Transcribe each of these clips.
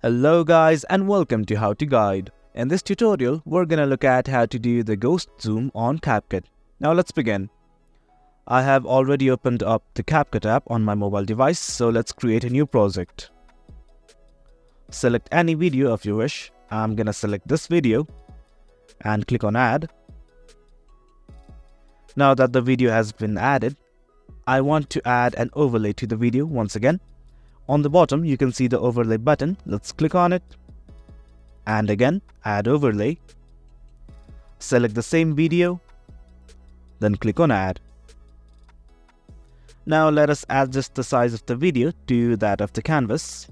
Hello guys and welcome to How to Guide. In this tutorial, we're gonna look at how to do the ghost zoom on CapCut. Now let's begin. I have already opened up the CapCut app on my mobile device, so let's create a new project. Select any video of your wish. I'm gonna select this video and click on Add. Now that the video has been added, I want to add an overlay to the video once again. On the bottom, you can see the overlay button. Let's click on it. And again, add overlay. Select the same video. Then click on add. Now let us adjust the size of the video to that of the canvas.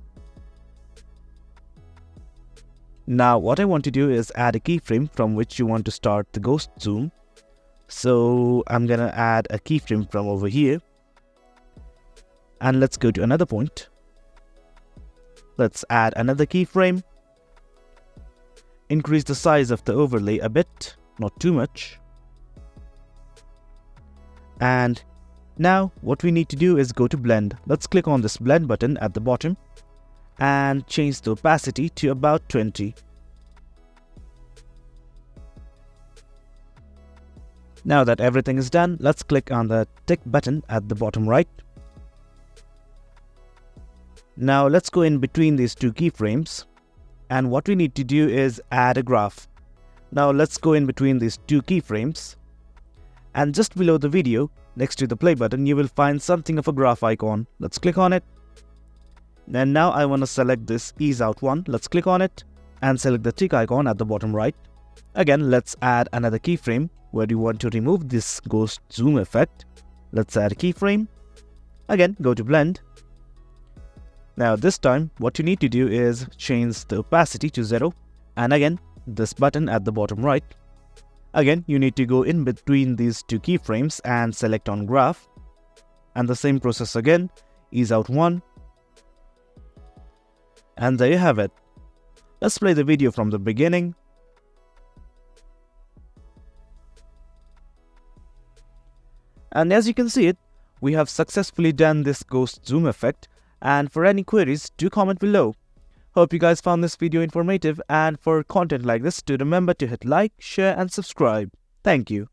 Now what I want to do is add a keyframe from which you want to start the ghost zoom. So I'm gonna add a keyframe from over here. And let's go to another point. Let's add another keyframe. Increase the size of the overlay a bit, not too much. And now what we need to do is go to blend. Let's click on this blend button at the bottom and change the opacity to about 20. Now that everything is done, let's click on the tick button at the bottom right. Now let's go in between these two keyframes, and what we need to do is add a graph. Now let's go in between these two keyframes, and just below the video, next to the play button, you will find something of a graph icon. Let's click on it. And now I want to select this ease out one. Let's click on it and select the tick icon at the bottom right. Again, let's add another keyframe where you want to remove this ghost zoom effect. Let's add a keyframe. Again, go to blend. Now this time, what you need to do is change the opacity to 0. And again, this button at the bottom right. Again, you need to go in between these two keyframes and select on graph. And the same process again, ease out 1. And there you have it. Let's play the video from the beginning. And as you can see it, we have successfully done this ghost zoom effect. And for any queries, do comment below. Hope you guys found this video informative, and for content like this, do remember to hit like, share and subscribe. Thank you.